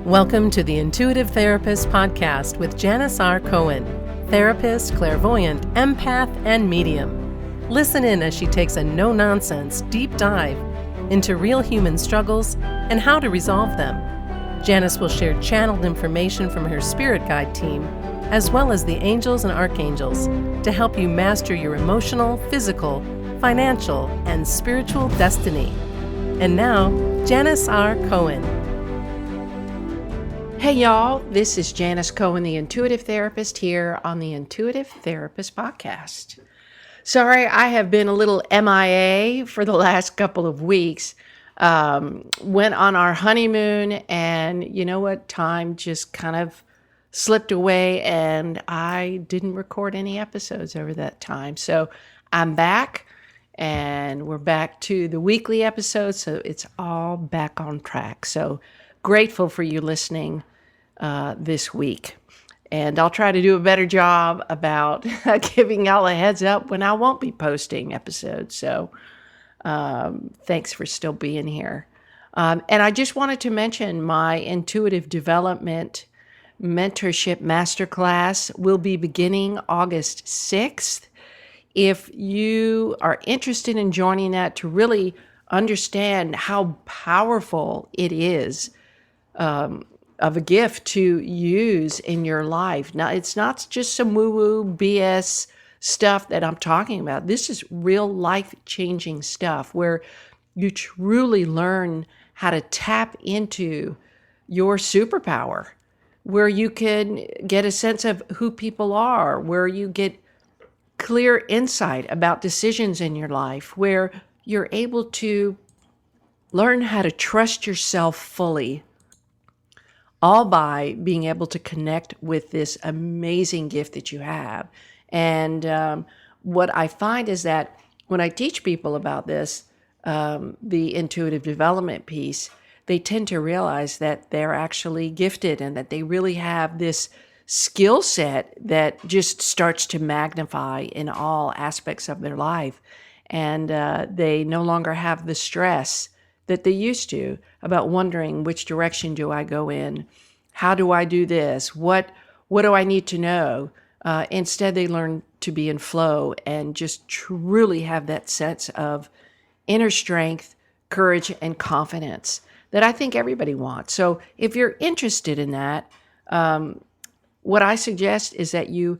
Welcome to the Intuitive Therapist Podcast with Janis R. Cohen, therapist, clairvoyant, empath, and medium. Listen in as she takes a no-nonsense deep dive into real human struggles and how to resolve them. Janis will share channeled information from her spirit guide team, as well as the angels and archangels, to help you master your emotional, physical, financial, and spiritual destiny. And now, Janis R. Cohen. Hey y'all, this is Janis Cohen, the Intuitive Therapist, here on the Intuitive Therapist Podcast. Sorry, I have been a little MIA for the last couple of weeks. Went on our honeymoon, and you know what? Time just kind of slipped away, and I didn't record any episodes over that time. So I'm back, and we're back to the weekly episodes, so it's all back on track. So grateful for you listening this week. And I'll try to do a better job about giving y'all a heads up when I won't be posting episodes. So thanks for still being here. And I just wanted to mention my intuitive development mentorship masterclass will be beginning August 6th. If you are interested in joining that to really understand how powerful it is, of a gift to use in your life. Now, it's not just some woo-woo BS stuff that I'm talking about. This is real life-changing stuff where you truly learn how to tap into your superpower, where you can get a sense of who people are, where you get clear insight about decisions in your life, where you're able to learn how to trust yourself fully, all by being able to connect with this amazing gift that you have. And what I find is that when I teach people about this, the intuitive development piece, they tend to realize that they're actually gifted and that they really have this skill set that just starts to magnify in all aspects of their life. And they no longer have the stress that they used to about wondering, which direction do I go in? How do I do this? What do I need to know? Instead, they learn to be in flow and just truly have that sense of inner strength, courage, and confidence that I think everybody wants. So if you're interested in that, what I suggest is that you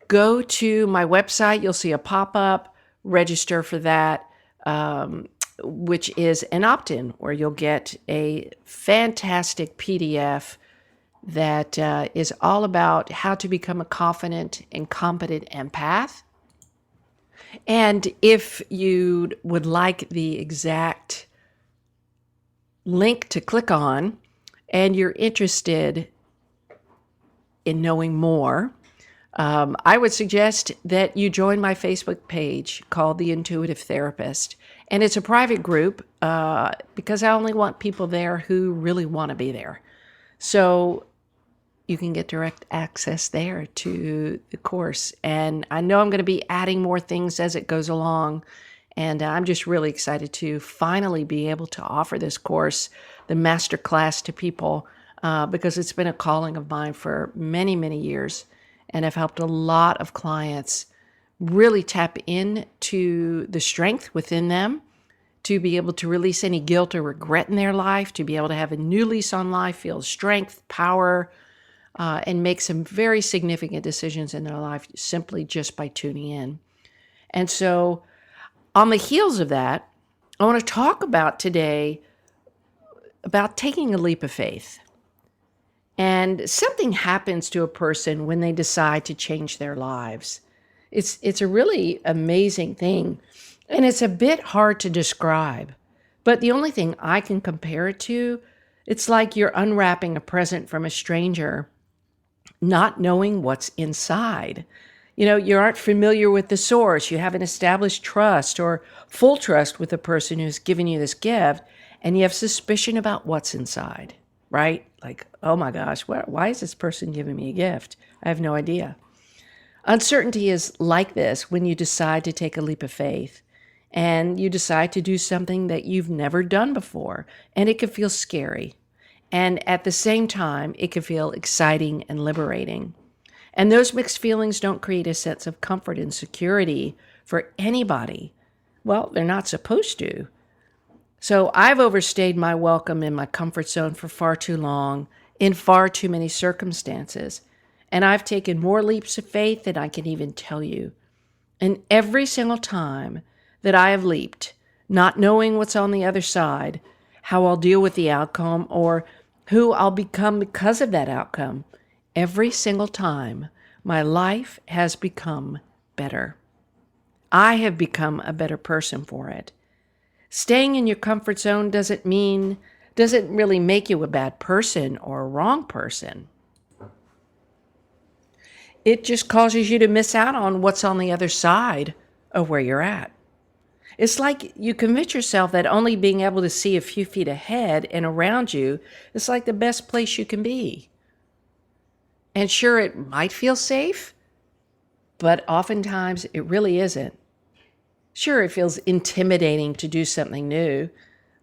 go to my website. You'll see a pop-up, register for that, which is an opt-in, where you'll get a fantastic PDF that is all about how to become a confident and competent empath. And if you would like the exact link to click on, and you're interested in knowing more, I would suggest that you join my Facebook page called The Intuitive Therapist. And it's a private group because I only want people there who really want to be there. So you can get direct access there to the course. And I know I'm going to be adding more things as it goes along. And I'm just really excited to finally be able to offer this course, the master class, to people because it's been a calling of mine for many, many years. And I've helped a lot of clients really tap into the strength within them to be able to release any guilt or regret in their life, to be able to have a new lease on life, feel strength, power, and make some very significant decisions in their life simply just by tuning in. And so on the heels of that, I want to talk about today about taking a leap of faith. And something happens to a person when they decide to change their lives. It's a really amazing thing, and it's a bit hard to describe. But the only thing I can compare it to, it's like you're unwrapping a present from a stranger, not knowing what's inside. You know, you aren't familiar with the source. You haven't established trust or full trust with the person who's given you this gift, and you have suspicion about what's inside, right? Like, oh my gosh, why is this person giving me a gift? I have no idea. Uncertainty is like this when you decide to take a leap of faith and you decide to do something that you've never done before, and it can feel scary. And at the same time, it can feel exciting and liberating. And those mixed feelings don't create a sense of comfort and security for anybody. Well, they're not supposed to. So I've overstayed my welcome in my comfort zone for far too long, in far too many circumstances. And I've taken more leaps of faith than I can even tell you. And every single time that I have leaped, not knowing what's on the other side, how I'll deal with the outcome, or who I'll become because of that outcome, every single time my life has become better. I have become a better person for it. Staying in your comfort zone doesn't really make you a bad person or a wrong person. It just causes you to miss out on what's on the other side of where you're at. It's like you convince yourself that only being able to see a few feet ahead and around you is like the best place you can be. And sure, it might feel safe, but oftentimes it really isn't. Sure, it feels intimidating to do something new.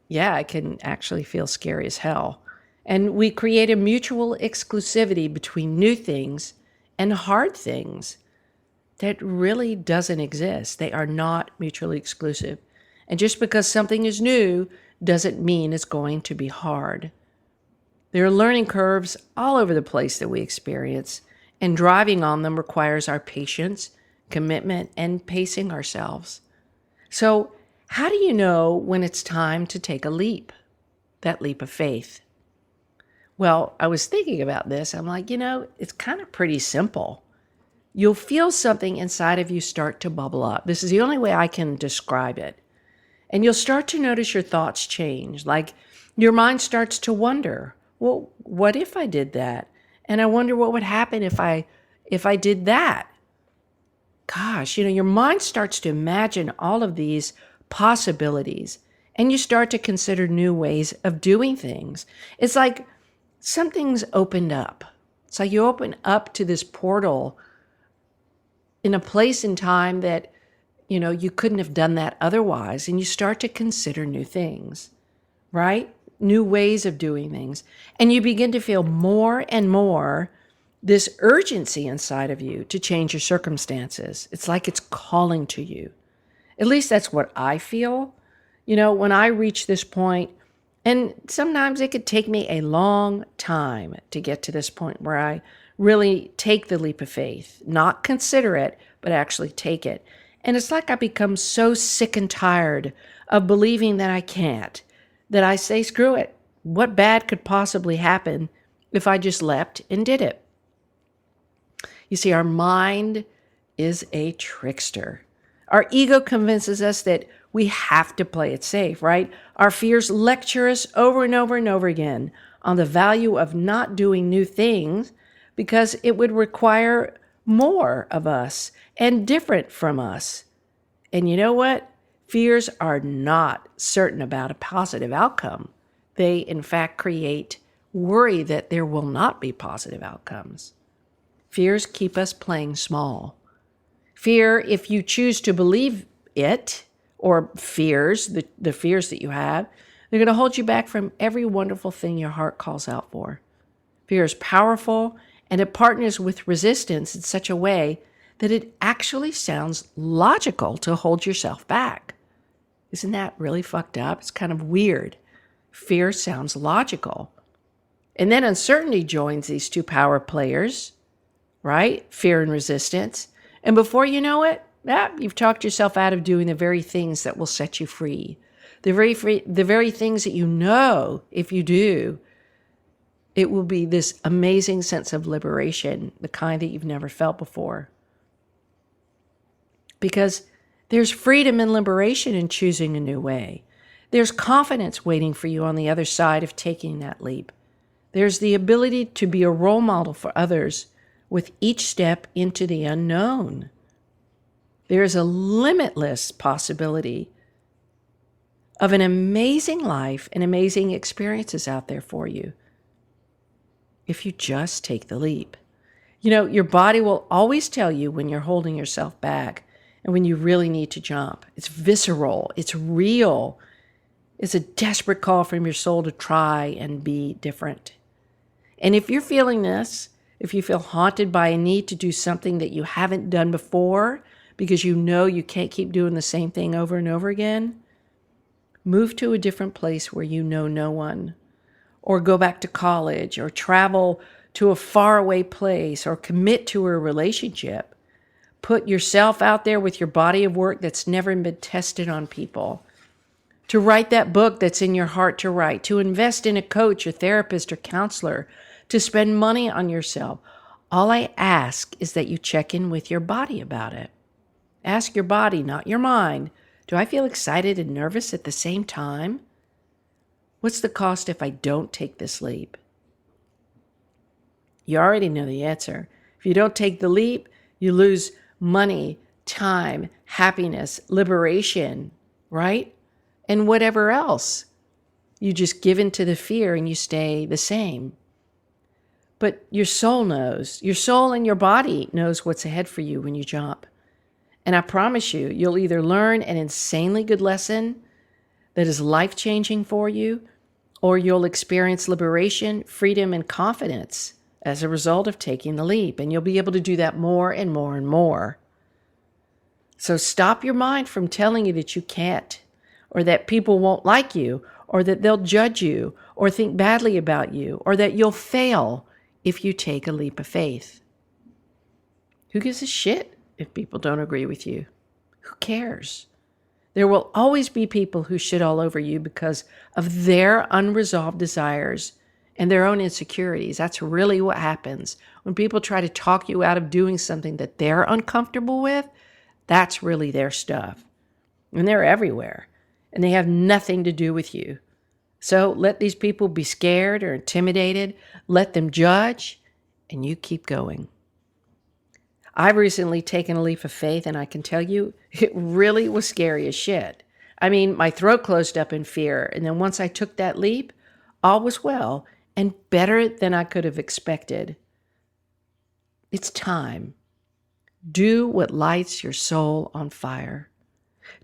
Yeah, it can actually feel scary as hell. And we create a mutual exclusivity between new things and hard things that really doesn't exist. They are not mutually exclusive. And just because something is new doesn't mean it's going to be hard. There are learning curves all over the place that we experience, and driving on them requires our patience, commitment, and pacing ourselves. So, how do you know when it's time to take a leap? That leap of faith. Well, I was thinking about this. I'm like, it's kind of pretty simple. You'll feel something inside of you start to bubble up. This is the only way I can describe it. And you'll start to notice your thoughts change. Like your mind starts to wonder, well, what if I did that? And I wonder what would happen if I did that. Gosh, your mind starts to imagine all of these possibilities, and you start to consider new ways of doing things. It's like something's opened up. It's like you open up to this portal in a place in time that, you couldn't have done that otherwise. And you start to consider new things, right? New ways of doing things. And you begin to feel more and more this urgency inside of you to change your circumstances. It's like it's calling to you. At least that's what I feel. When I reach this point, and sometimes it could take me a long time to get to this point where I really take the leap of faith, not consider it, but actually take it. And it's like I become so sick and tired of believing that I can't, that I say, screw it. What bad could possibly happen if I just leapt and did it? You see, our mind is a trickster. Our ego convinces us that we have to play it safe, right? Our fears lecture us over and over and over again on the value of not doing new things because it would require more of us and different from us. And you know what? Fears are not certain about a positive outcome. They, in fact, create worry that there will not be positive outcomes. Fears keep us playing small. Fear, if you choose to believe it, or fears, the fears that you have, they're going to hold you back from every wonderful thing your heart calls out for. Fear is powerful, and it partners with resistance in such a way that it actually sounds logical to hold yourself back. Isn't that really fucked up? It's kind of weird. Fear sounds logical. And then uncertainty joins these two power players, right? Fear and resistance. And before you know it, you've talked yourself out of doing the very things that will set you free. The very things that if you do, it will be this amazing sense of liberation, the kind that you've never felt before. Because there's freedom and liberation in choosing a new way. There's confidence waiting for you on the other side of taking that leap. There's the ability to be a role model for others with each step into the unknown. There's a limitless possibility of an amazing life and amazing experiences out there for you if you just take the leap. Your body will always tell you when you're holding yourself back and when you really need to jump. It's visceral. It's real. It's a desperate call from your soul to try and be different. And if you're feeling this, if you feel haunted by a need to do something that you haven't done before because you know you can't keep doing the same thing over and over again, move to a different place where you know no one, or go back to college, or travel to a faraway place, or commit to a relationship. Put yourself out there with your body of work that's never been tested on people. To write that book that's in your heart to write, to invest in a coach, a therapist, or counselor, to spend money on yourself. All I ask is that you check in with your body about it. Ask your body, not your mind, do I feel excited and nervous at the same time? What's the cost if I don't take this leap? You already know the answer. If you don't take the leap, you lose money, time, happiness, liberation, right? And whatever else. You just give in to the fear and you stay the same. But your soul knows. Your soul and your body knows what's ahead for you when you jump. And I promise you, you'll either learn an insanely good lesson that is life-changing for you, or you'll experience liberation, freedom, and confidence as a result of taking the leap. And you'll be able to do that more and more and more. So stop your mind from telling you that you can't, or that people won't like you, or that they'll judge you, or think badly about you, or that you'll fail if you take a leap of faith. Who gives a shit if people don't agree with you? Who cares? There will always be people who shit all over you because of their unresolved desires and their own insecurities. That's really what happens. When people try to talk you out of doing something that they're uncomfortable with, that's really their stuff. And they're everywhere. And they have nothing to do with you. So let these people be scared or intimidated. Let them judge, and you keep going. I've recently taken a leap of faith, and I can tell you, it really was scary as shit. I mean, my throat closed up in fear, and then once I took that leap, all was well, and better than I could have expected. It's time. Do what lights your soul on fire.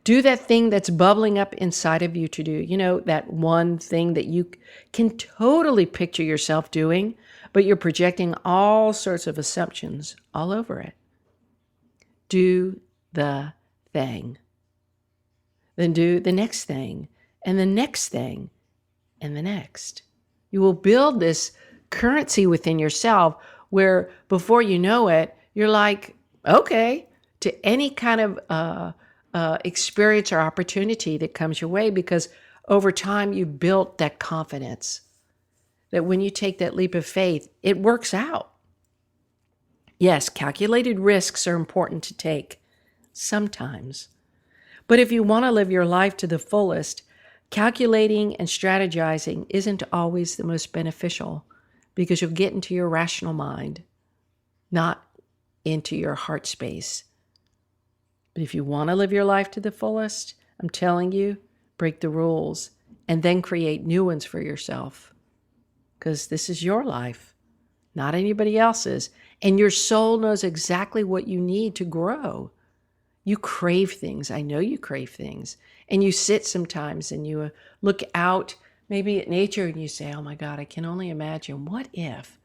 Do that thing that's bubbling up inside of you to do. You know, that one thing that you can totally picture yourself doing, but you're projecting all sorts of assumptions all over it. Do the thing. Then do the next thing, and the next thing, and the next. You will build this currency within yourself where before you know it, you're like, okay, to any kind of experience or opportunity that comes your way, because over time you've built that confidence that when you take that leap of faith, it works out. Yes, calculated risks are important to take sometimes. But if you want to live your life to the fullest, calculating and strategizing isn't always the most beneficial, because you'll get into your rational mind, not into your heart space. But if you want to live your life to the fullest, I'm telling you, break the rules and then create new ones for yourself. Because this is your life, not anybody else's. And your soul knows exactly what you need to grow. You crave things. I know you crave things. And you sit sometimes and you look out maybe at nature and you say, oh my God, I can only imagine. What if?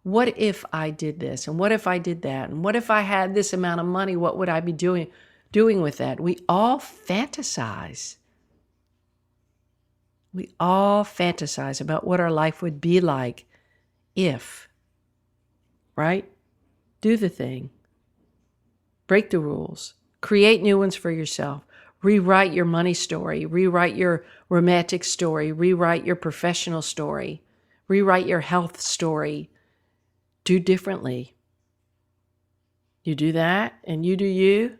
What if I did this? And what if I did that? And what if I had this amount of money? What would I be doing with that? We all fantasize. We all fantasize about what our life would be like if, right? Do the thing. Break the rules. Create new ones for yourself. Rewrite your money story. Rewrite your romantic story. Rewrite your professional story. Rewrite your health story. Do differently. You do that and you do you,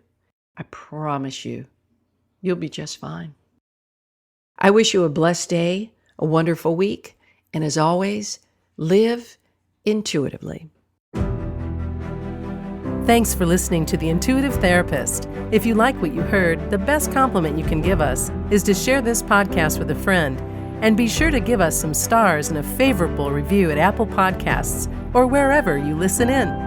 I promise you, you'll be just fine. I wish you a blessed day, a wonderful week, and as always, live intuitively. Thanks for listening to The Intuitive Therapist. If you like what you heard, the best compliment you can give us is to share this podcast with a friend. And be sure to give us some stars and a favorable review at Apple Podcasts or wherever you listen in.